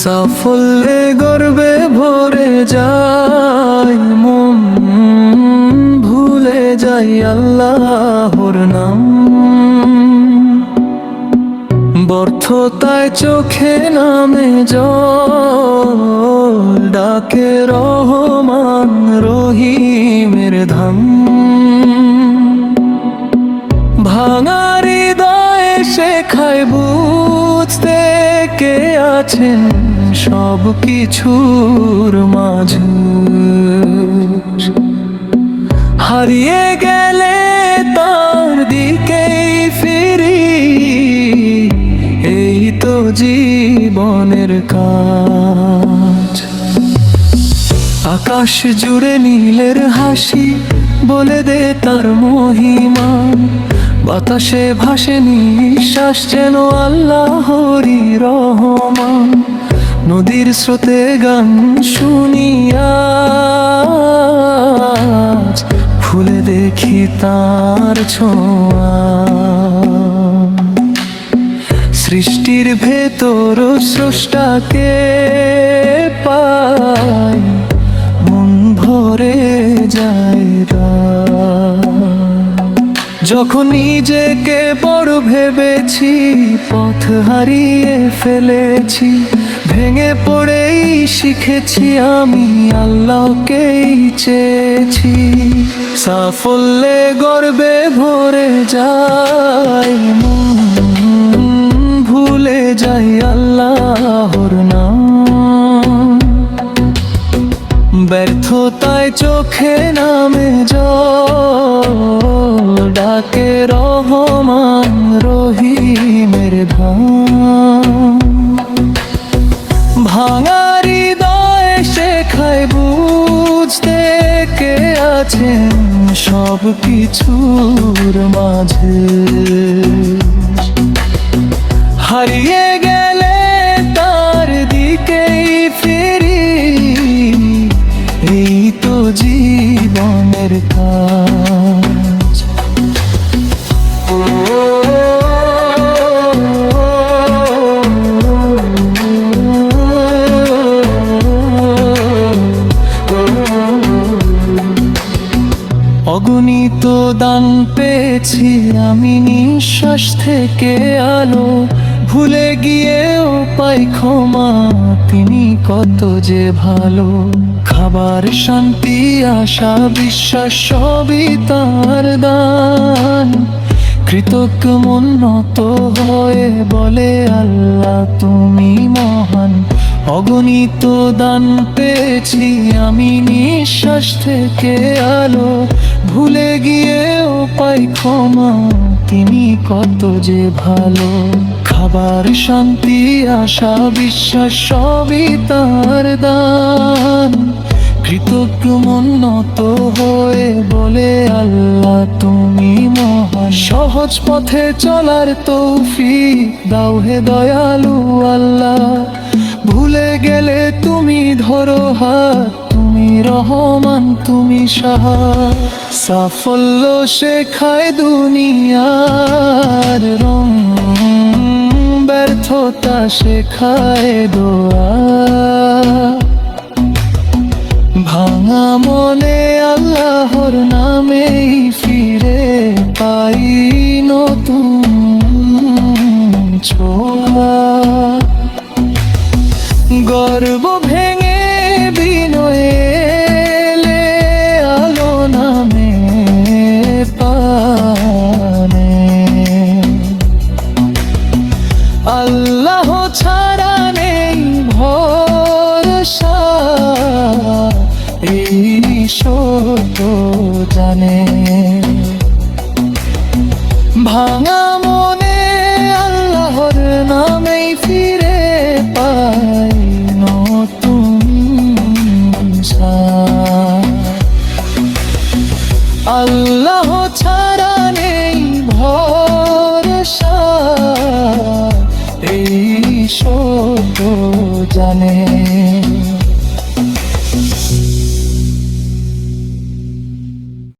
সাফল্যে গর্বে ভরে যায় মন, ভুলে যাই আল্লাহর নাম। ব্যর্থতায় চোখে নামে জল, ডাকে রহমান রহিমের ধাম। ভাঙা হৃদয়ে শেখায় বুঝতে কে আছেন সব কিছুর মাঝে। হারিয়ে গেলে তার দিকেই ফিরি, এই তো জীবনের কাজ। আকাশ জুড়ে নীলের হাসি, বলে দে তার মহিমা। বাতাসে ভাসে নিঃশ্বাস, যেন আল্লাহরই রহমান। নদীর স্রোতে গান শুনিয়া ফুলে দেখি তার ছোঁয়া। সৃষ্টির ভেতর স্রষ্টাকে পাই, মন ভরে যায়। যখন নিজেকে বড় ভেবেছি, পথ হারিয়ে ফেলেছি, ভেঙে পড়েই শিখেছি আমি আল্লাহকেই চেয়েছি। সাফল্যে গর্বে ভরে যায় মন, ভুলে যাই আল্লাহর নাম। ব্যর্থতায় চোখে নামে জল, ডাকে রহমান রহিমের ধাম। ভাঙা হৃদয়ে শেখায় বুঝতে কে আছেন সব কিছুর মাঝে। হারিয়ে গেলে তার দিকেই ফিরি, এই তো জীবনের কাজ। অগণিত দান পেয়েছি আমি, নিঃশ্বাস থেকে আলো। ভুলে গিয়েও পাই ক্ষমা, তিনি কত যে ভালো। খাবার, শান্তি, আশা, বিশ্বাস সবই তার দান। কৃতজ্ঞ মন নত হয়ে বলে আল্লাহ তুমি মহান। অগণিত দান পেয়েছি আমি, নিঃশ্বাস থেকে আলো। ভুলে গিয়েও পাই ক্ষমা, তিনি কত যে ভালো। খাবার, শান্তি, আশা, বিশ্বাস সবই তার দান। কৃতজ্ঞ মন নত হয়ে বলে আল্লাহ তুমি মহান। সহজ পথে চলার তৌফিক দাও হে দয়ালু আল্লাহ। ভুলে গেলে তুমি ধরো হাত, তুমি রহমান তুমি সাহা। সাফল্য শেখায় দুনিয়ার রং, ব্যর্থতা শেখায় দোয়া। ভাঙা মনে আল্লাহর নামেই ফিরে পাই নতুন ছোঁয়া। গর্ব ভেঙে বিনয়ে এলে আলো নামে পানে। আল্লাহ ছাড়া নেই ভরসা, এই সত্য জানে। ভাঙা মনে আল্লাহর নামেই ফিরে